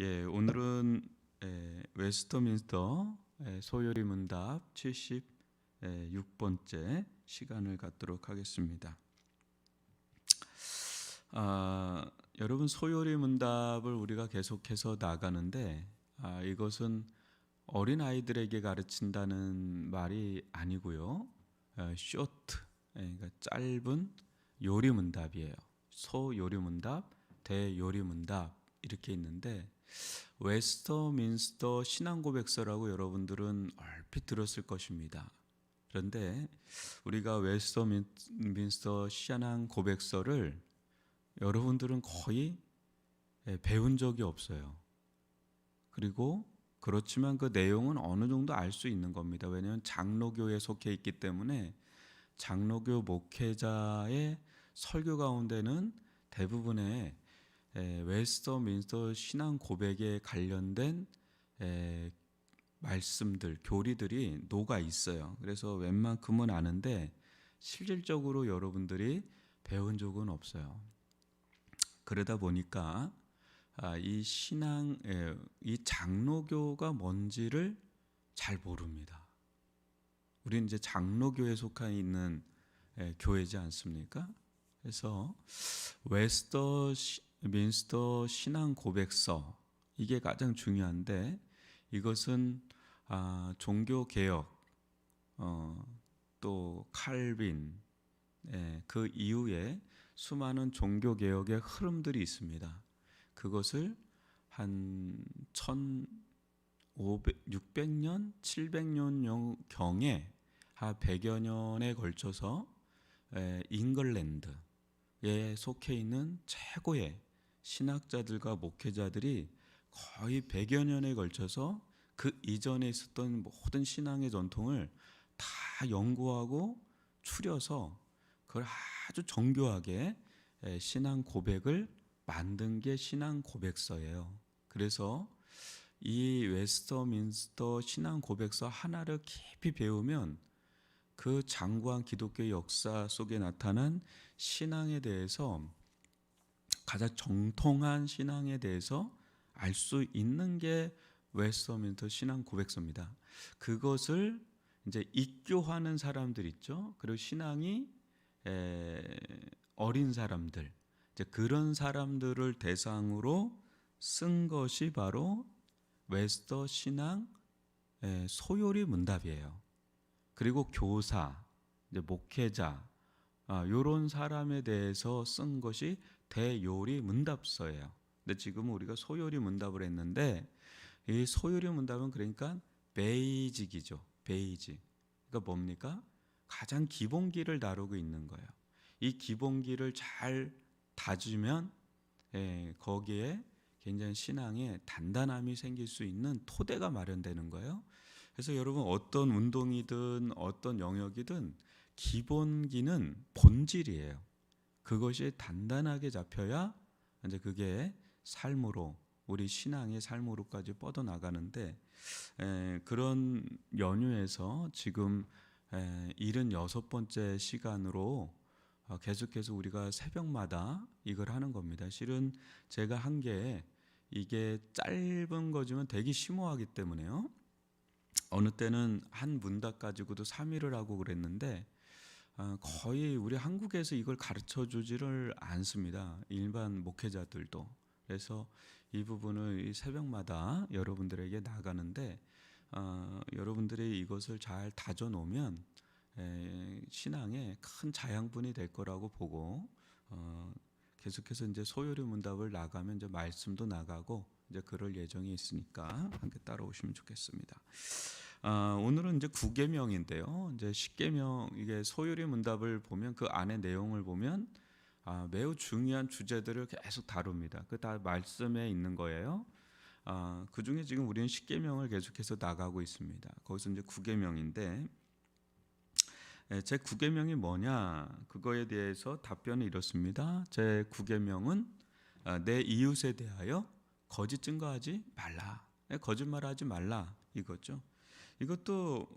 오늘은 웨스터민스터 소요리 문답 76번째 시간을 갖도록 하겠습니다. 여러분, 소요리 문답을 우리가 계속해서 나가는데 이것은 어린 아이들에게 가르친다는 말이 아니고요. 쇼트, 그러니까 짧은 요리 문답이에요. 소요리 문답, 대요리 문답 이렇게 있는데, 웨스터민스터 신앙고백서라고 여러분들은 얼핏 들었을 것입니다. 그런데 우리가 웨스터민스터 신앙고백서를 여러분들은 거의 배운 적이 없어요. 그리고 그렇지만 그 내용은 어느 정도 알 수 있는 겁니다. 왜냐하면 장로교에 속해 있기 때문에 장로교 목회자의 설교 가운데는 대부분의 웨스터민스터 신앙 고백에 관련된 말씀들, 교리들이 녹아 있어요. 그래서 웬만큼은 아는데 실질적으로 여러분들이 배운 적은 없어요. 그러다 보니까 이 장로교가 뭔지를 잘 모릅니다. 우리는 이제 장로교에 속해 있는 교회지 않습니까? 그래서 웨스터민스터 신앙 고백서, 이게 가장 중요한데, 이것은 종교 개혁, 또 칼빈, 그 이후에 수많은 종교 개혁의 흐름들이 있습니다. 그것을 한 600년, 700년 경에 한 100여 년에 걸쳐서 잉글랜드에 속해 있는 최고의 신학자들과 목회자들이 거의 100여 년에 걸쳐서 그 이전에 있었던 모든 신앙의 전통을 다 연구하고 추려서 그걸 아주 정교하게 신앙 고백을 만든 게 신앙 고백서예요. 그래서 이 웨스터민스터 신앙 고백서 하나를 깊이 배우면 그 장구한 기독교의 역사 속에 나타난 신앙에 대해서, 가장 정통한 신앙에 대해서 알 수 있는 게 웨스터민스터 신앙 고백서입니다. 그것을 이제 입교하는 사람들 있죠. 그리고 신앙이 어린 사람들, 이제 그런 사람들을 대상으로 쓴 것이 바로 웨스터 신앙 소요리 문답이에요. 그리고 교사, 이제 목회자, 이런 사람에 대해서 쓴 것이 대요리 문답서예요. 근데 지금 우리가 소요리 문답을 했는데, 이 소요리 문답은 그러니까 베이직이죠. 베이직. 그러니까 뭡니까? 가장 기본기를 다루고 있는 거예요. 이 기본기를 잘 다지면 거기에 굉장히 신앙에 단단함이 생길 수 있는 토대가 마련되는 거예요. 그래서 여러분, 어떤 운동이든 어떤 영역이든 기본기는 본질이에요. 그것이 단단하게 잡혀야 이제 그게 삶으로, 우리 신앙의 삶으로까지 뻗어나가는데, 그런 연유에서 지금 76번째 시간으로 계속해서 우리가 새벽마다 이걸 하는 겁니다. 실은 제가 한 게 이게 짧은 거지만 되게 심오하기 때문에요. 어느 때는 한 문답 가지고도 3일을 하고 그랬는데, 거의 우리 한국에서 이걸 가르쳐 주지를 않습니다. 일반 목회자들도. 그래서 이 부분을 이 새벽마다 여러분들에게 나가는데, 여러분들이 이것을 잘 다져 놓으면 신앙에 큰 자양분이 될 거라고 보고, 계속해서 이제 소요리 문답을 나가면 이제 말씀도 나가고 이제 그럴 예정이 있으니까 함께 따라오시면 좋겠습니다. 오늘은 이제 9계명인데요. 이제 10계명, 이게 소요리 문답을 보면 그 안에 내용을 보면 매우 중요한 주제들을 계속 다룹니다. 그 다 말씀에 있는 거예요. 그 중에 지금 우리는 10계명을 계속해서 나가고 있습니다. 거기서 이제 9계명인데, 제 9계명이 뭐냐? 그거에 대해서 답변은 이렇습니다. 제 9계명은 내 이웃에 대하여 거짓 증거하지 말라. 거짓말하지 말라, 이거죠. 이것도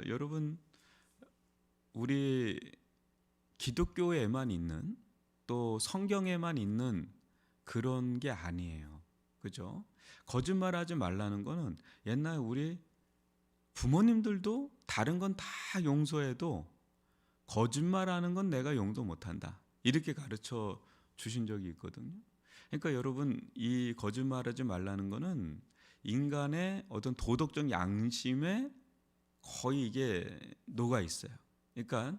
여러분, 우리 기독교에만 있는, 또 성경에만 있는 그런 게 아니에요. 그죠? 거짓말하지 말라는 거는 옛날 우리 부모님들도 다른 건 다 용서해도 거짓말하는 건 내가 용서 못한다. 이렇게 가르쳐 주신 적이 있거든요. 그러니까 여러분, 이 거짓말하지 말라는 거는 인간의 어떤 도덕적 양심에 거의 이게 녹아 있어요. 그러니까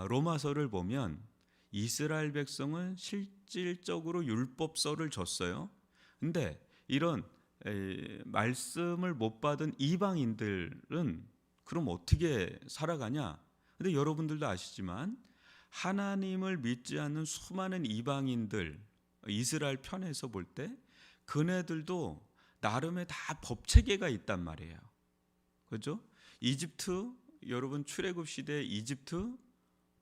로마서를 보면 이스라엘 백성은 실질적으로 율법서를 줬어요. 근데 이런 말씀을 못 받은 이방인들은 그럼 어떻게 살아가냐? 근데 여러분들도 아시지만 하나님을 믿지 않는 수많은 이방인들, 이스라엘 편에서 볼 때 그네들도 나름의 다 법체계가 있단 말이에요. 그렇죠? 이집트, 여러분 출애굽 시대 이집트,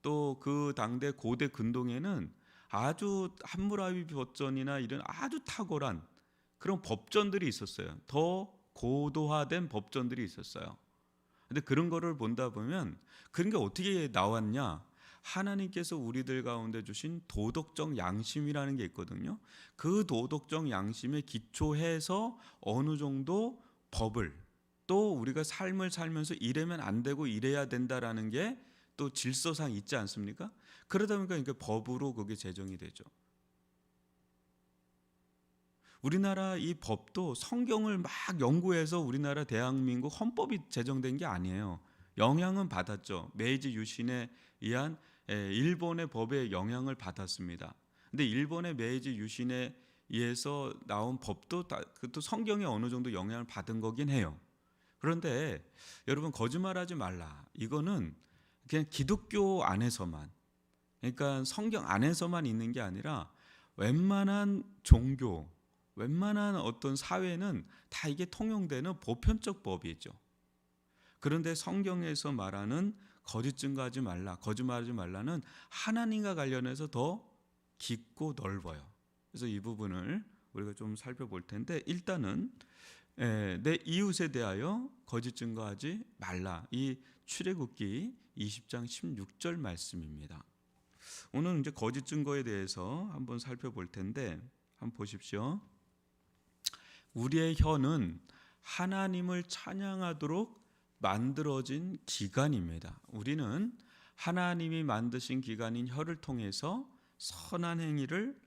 또 그 당대 고대 근동에는 아주 함무라비 법전이나 이런 아주 탁월한 그런 법전들이 있었어요. 더 고도화된 법전들이 있었어요. 근데 그런 거를 본다 보면 그런 게 어떻게 나왔냐? 하나님께서 우리들 가운데 주신 도덕적 양심이라는 게 있거든요. 그 도덕적 양심에 기초해서 어느 정도 법을, 또 우리가 삶을 살면서 이래면 안 되고 이래야 된다라는 게 또 질서상 있지 않습니까? 그러다 보니까 이게 법으로 그게 제정이 되죠. 우리나라 이 법도 성경을 막 연구해서 우리나라 대한민국 헌법이 제정된 게 아니에요. 영향은 받았죠. 메이지 유신에 의한 일본의 법에 영향을 받았습니다. 근데 일본의 메이지 유신에 의해서 나온 법도 그것도 성경에 어느 정도 영향을 받은 거긴 해요. 그런데 여러분, 거짓말하지 말라. 이거는 그냥 기독교 안에서만, 그러니까 성경 안에서만 있는 게 아니라 웬만한 종교, 웬만한 어떤 사회는 다 이게 통용되는 보편적 법이죠. 그런데 성경에서 말하는 거짓 증거하지 말라, 거짓말하지 말라는 하나님과 관련해서 더 깊고 넓어요. 그래서 이 부분을 우리가 좀 살펴볼 텐데, 일단은 내 이웃에 대하여 거짓 증거하지 말라. 이 출애굽기 20장 16절 말씀입니다. 오늘 이제 거짓 증거에 대해서 한번 살펴볼 텐데, 한번 보십시오. 우리의 혀는 하나님을 찬양하도록 만들어진 기관입니다. 우리는 하나님이 만드신 기관인 혀를 통해서 선한 행위를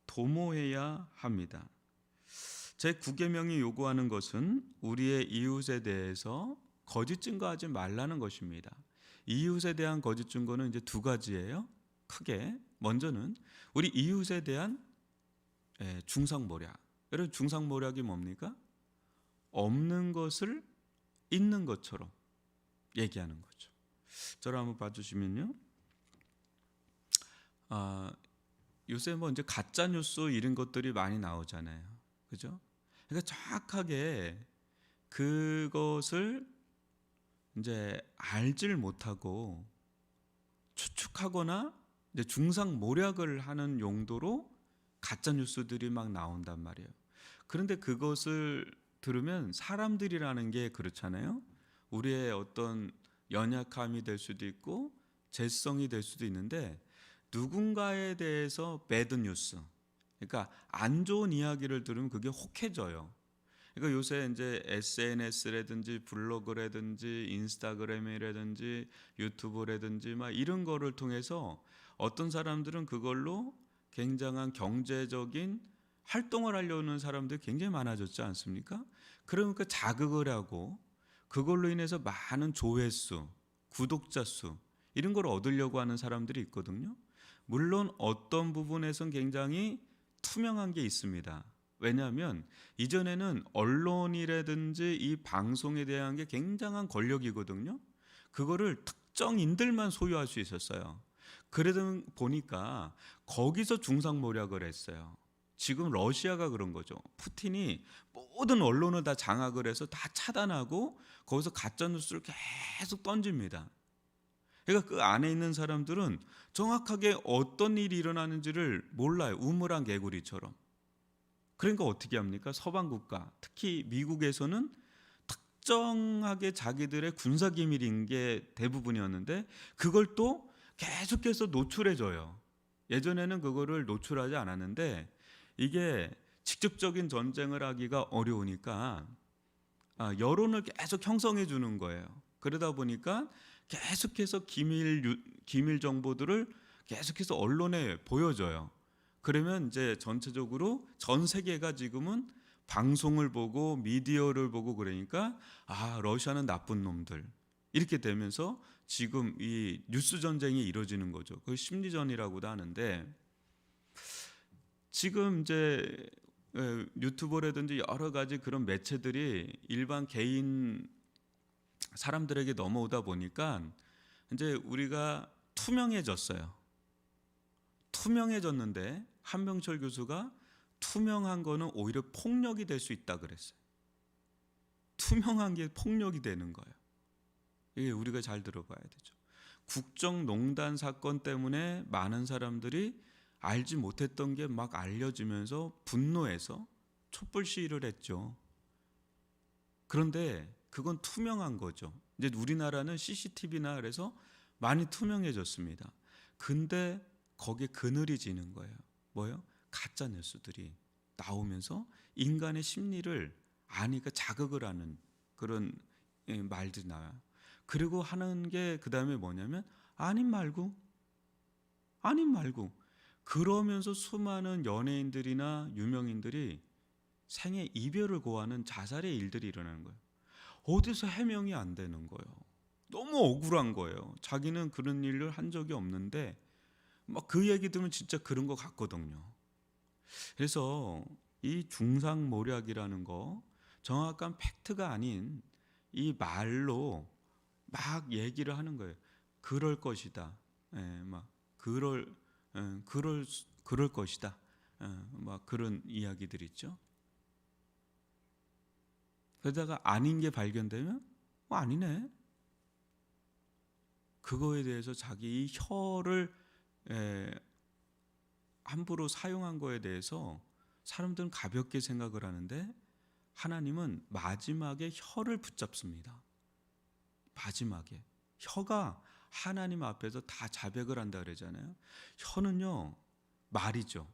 도모해야 합니다. 제9계명이 요구하는 것은 우리의 이웃에 대해서 거짓 증거하지 말라는 것입니다. 이웃에 대한 거짓 증거는 이제 두 가지예요. 크게 먼저는 우리 이웃에 대한 중상모략. 여러분, 중상모략이 뭡니까? 없는 것을 있는 것처럼 얘기하는 거죠. 저를 한번 봐주시면요. 요새 뭐 이제 가짜 뉴스 이런 것들이 많이 나오잖아요. 그죠? 그러니까 정확하게 그것을 이제 알지를 못하고 추측하거나 이제 중상모략을 하는 용도로 가짜 뉴스들이 막 나온단 말이에요. 그런데 그것을 들으면 사람들이라는 게 그렇잖아요. 우리의 어떤 연약함이 될 수도 있고 재성이 될 수도 있는데, 누군가에 대해서 배드 뉴스, 그러니까 안 좋은 이야기를 들으면 그게 혹해져요. 그러니까 요새 이제 SNS라든지 블로그라든지 인스타그램이라든지 유튜브라든지 막 이런 거를 통해서 어떤 사람들은 그걸로 굉장한 경제적인 활동을 하려는 사람들이 굉장히 많아졌지 않습니까? 그러니까 자극을 하고 그걸로 인해서 많은 조회수, 구독자 수 이런 걸 얻으려고 하는 사람들이 있거든요. 물론 어떤 부분에선 굉장히 투명한 게 있습니다. 왜냐하면 이전에는 언론이라든지 이 방송에 대한 게 굉장한 권력이거든요. 그거를 특정인들만 소유할 수 있었어요. 그러다 보니까 거기서 중상모략을 했어요. 지금 러시아가 그런 거죠. 푸틴이 모든 언론을 다 장악을 해서 다 차단하고 거기서 가짜 뉴스를 계속 던집니다. 그러니까 그 안에 있는 사람들은 정확하게 어떤 일이 일어나는지를 몰라요. 우물안 개구리처럼. 그러니까 어떻게 합니까? 서방 국가, 특히 미국에서는 특정하게 자기들의 군사기밀인 게 대부분이었는데 그걸 또 계속해서 노출해줘요. 예전에는 그거를 노출하지 않았는데 이게 직접적인 전쟁을 하기가 어려우니까 여론을 계속 형성해 주는 거예요. 그러다 보니까 계속해서 기밀 정보들을 계속해서 언론에 보여줘요. 그러면 이제 전체적으로 전 세계가 지금은 방송을 보고 미디어를 보고 그러니까 러시아는 나쁜 놈들 이렇게 되면서 지금 이 뉴스 전쟁이 이루어지는 거죠. 그 심리전이라고도 하는데 지금 이제 유튜버라든지 여러 가지 그런 매체들이 일반 개인 사람들에게 넘어오다 보니까 이제 우리가 투명해졌어요. 투명해졌는데 한명철 교수가 투명한 거는 오히려 폭력이 될 수 있다 그랬어요. 투명한 게 폭력이 되는 거예요. 이게 우리가 잘 들어봐야 되죠. 국정농단 사건 때문에 많은 사람들이 알지 못했던 게 막 알려지면서 분노해서 촛불 시위를 했죠. 그런데 그건 투명한 거죠. 이제 우리나라는 CCTV나 그래서 많이 투명해졌습니다. 근데 거기에 그늘이 지는 거예요. 뭐요? 가짜 뉴스들이 나오면서 인간의 심리를 아니까 자극을 하는 그런 말들이 나와요. 그리고 하는 게 그다음에 뭐냐면 아님 말고 그러면서 수많은 연예인들이나 유명인들이 생애 이별을 고하는 자살의 일들이 일어나는 거예요. 어디서 해명이 안 되는 거예요. 너무 억울한 거예요. 자기는 그런 일을 한 적이 없는데 막 그 얘기 들으면 진짜 그런 거 같거든요. 그래서 이 중상모략이라는 거 정확한 팩트가 아닌 이 말로 막 얘기를 하는 거예요. 그럴 것이다. 막 그럴 것이다. 막 그런 이야기들 있죠. 그러다가 아닌 게 발견되면 아니네. 그거에 대해서 자기 혀를 함부로 사용한 거에 대해서 사람들은 가볍게 생각을 하는데 하나님은 마지막에 혀를 붙잡습니다. 마지막에 혀가 하나님 앞에서 다 자백을 한다 그러잖아요. 혀는요 말이죠.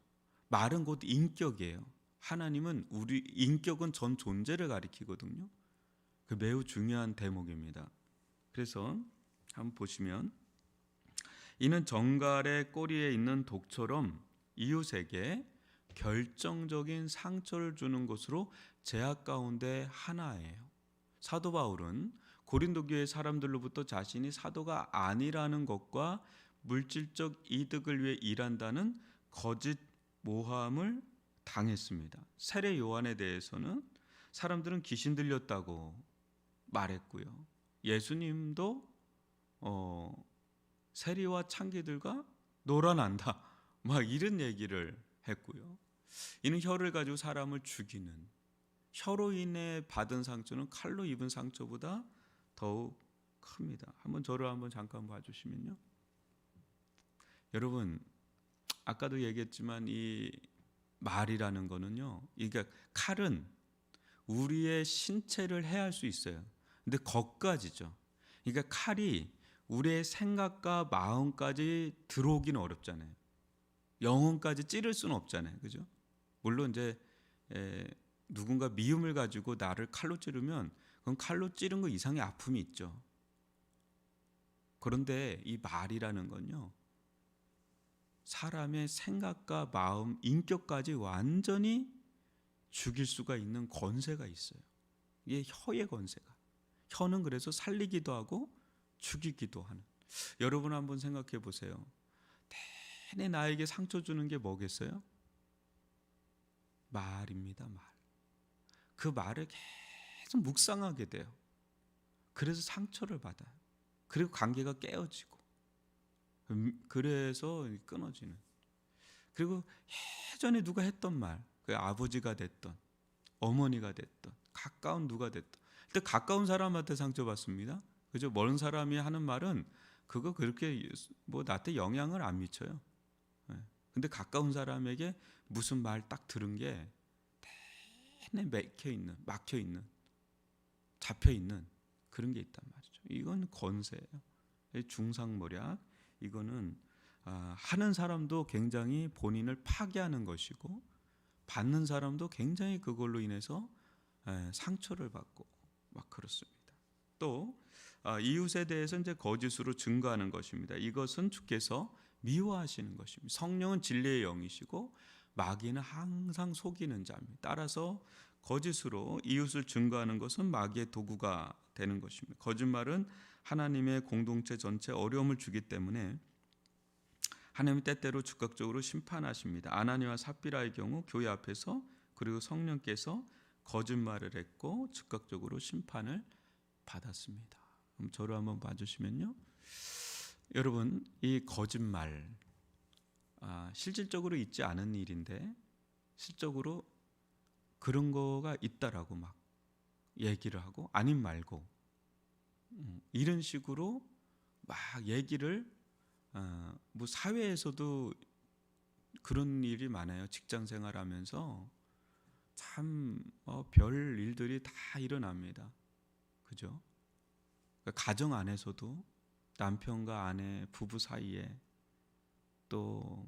말은 곧 인격이에요. 하나님은 우리 인격은 전 존재를 가리키거든요. 그 매우 중요한 대목입니다. 그래서 한번 보시면 이는 정갈의 꼬리에 있는 독처럼 이웃에게 결정적인 상처를 주는 것으로 제약 가운데 하나예요. 사도 바울은 고린도 교회 사람들로부터 자신이 사도가 아니라는 것과 물질적 이득을 위해 일한다는 거짓 모함을 당했습니다. 세례 요한에 대해서는 사람들은 귀신 들렸다고 말했고요. 예수님도 세리와 창기들과 놀아난다 막 이런 얘기를 했고요. 이는 혀를 가지고 사람을 죽이는, 혀로 인해 받은 상처는 칼로 입은 상처보다 더욱 큽니다. 저를 한번 잠깐 봐주시면요. 여러분 아까도 얘기했지만 이 말이라는 거는요, 그러니까 칼은 우리의 신체를 해할 수 있어요. 근데 거까지죠. 그러니까 칼이 우리의 생각과 마음까지 들어오기는 어렵잖아요. 영혼까지 찌를 수는 없잖아요. 그죠? 물론 이제 누군가 미움을 가지고 나를 칼로 찌르면 그건 칼로 찌른 거 이상의 아픔이 있죠. 그런데 이 말이라는 건요, 사람의 생각과 마음, 인격까지 완전히 죽일 수가 있는 권세가 있어요. 이게 혀의 권세가. 혀는 그래서 살리기도 하고 죽이기도 하는. 여러분 한번 생각해 보세요. 내내 나에게 상처 주는 게 뭐겠어요? 말입니다. 말. 그 말을 계속 묵상하게 돼요. 그래서 상처를 받아요. 그리고 관계가 깨어지고 그래서 끊어지는. 그리고 예전에 누가 했던 말, 그 아버지가 됐던 어머니가 됐던 가까운 누가 됐던, 근데 가까운 사람한테 상처받습니다. 그죠? 먼 사람이 하는 말은 그거 그렇게 뭐 나한테 영향을 안 미쳐요. 근데 가까운 사람에게 무슨 말 딱 들은 게 내내 막혀 있는, 잡혀 있는 그런 게 있단 말이죠. 이건 권세예요. 중상모략. 이거는 하는 사람도 굉장히 본인을 파괴하는 것이고 받는 사람도 굉장히 그걸로 인해서 상처를 받고 막 그렇습니다. 또 이웃에 대해서 이제 거짓으로 증거하는 것입니다. 이것은 주께서 미워하시는 것입니다. 성령은 진리의 영이시고 마귀는 항상 속이는 자입니다. 따라서 거짓으로 이웃을 증거하는 것은 마귀의 도구가 되는 것입니다. 거짓말은 하나님의 공동체 전체에 어려움을 주기 때문에 하나님이 때때로 즉각적으로 심판하십니다. 아나니와 삽비라의 경우 교회 앞에서 그리고 성령께서 거짓말을 했고 즉각적으로 심판을 받았습니다. 그럼 저를 한번 봐주시면요. 여러분, 이 거짓말 실질적으로 있지 않은 일인데 실적으로 그런 거가 있다라고 막 얘기를 하고 아님 말고 이런 식으로 막 얘기를 뭐 사회에서도 그런 일이 많아요. 직장 생활하면서 참 별 일들이 다 일어납니다. 그죠? 그러니까 가정 안에서도 남편과 아내 부부 사이에 또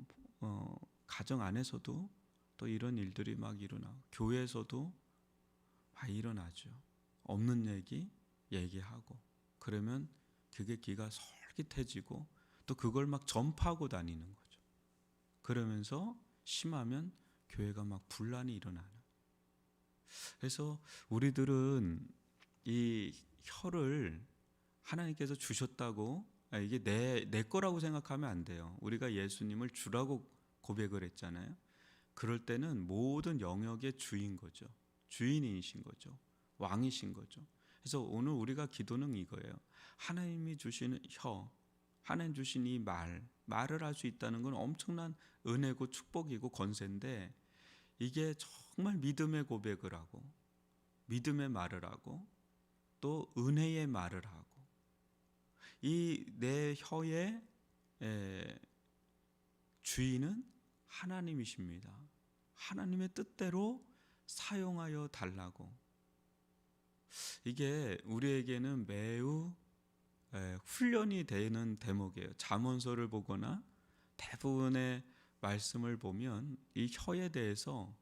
가정 안에서도 또 이런 일들이 막 일어나고 교회에서도 막 일어나죠. 없는 얘기하고 그러면 그게 귀가 솔깃해지고 또 그걸 막 전파하고 다니는 거죠. 그러면서 심하면 교회가 막 분란이 일어나는. 그래서 우리들은 이 혀를 하나님께서 주셨다고 이게 내 거라고 생각하면 안 돼요. 우리가 예수님을 주라고 고백을 했잖아요. 그럴 때는 모든 영역의 주인 거죠. 주인이신 거죠. 왕이신 거죠. 그래서 오늘 우리가 기도는 이거예요. 하나님이 주시는 혀, 하나님 주신 이 말을 할 수 있다는 건 엄청난 은혜고 축복이고 권세인데 이게 정말 믿음의 고백을 하고 믿음의 말을 하고 또 은혜의 말을 하고 이 내 혀의 주인은 하나님이십니다. 하나님의 뜻대로 사용하여 달라고. 이게 우리에게는 매우 훈련이 되는 대목이에요. 잠언서를 보거나 대부분의 말씀을 보면 이 혀에 대해서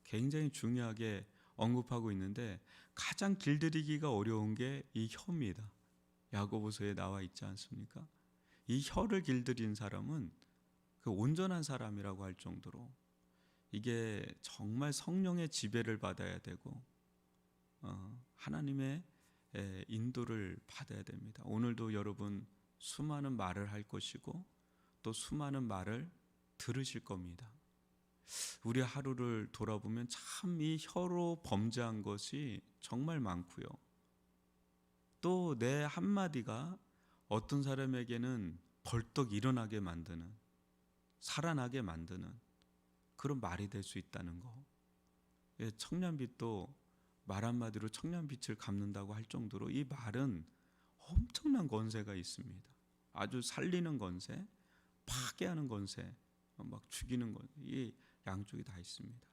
굉장히 중요하게 언급하고 있는데 가장 길들이기가 어려운 게 이 혀입니다. 야고보서에 나와 있지 않습니까? 이 혀를 길들인 사람은 그 온전한 사람이라고 할 정도로 이게 정말 성령의 지배를 받아야 되고 하나님의 인도를 받아야 됩니다. 오늘도 여러분 수많은 말을 할 것이고 또 수많은 말을 들으실 겁니다. 우리 하루를 돌아보면 참 이 혀로 범죄한 것이 정말 많고요. 또 내 한마디가 어떤 사람에게는 벌떡 일어나게 만드는, 살아나게 만드는 그런 말이 될 수 있다는 거. 청년빛도 말 한마디로 청년빛을 갚는다고 할 정도로 이 말은 엄청난 권세가 있습니다. 아주 살리는 권세, 파괴하는 권세, 막 죽이는 권세, 이 양쪽이 다 있습니다.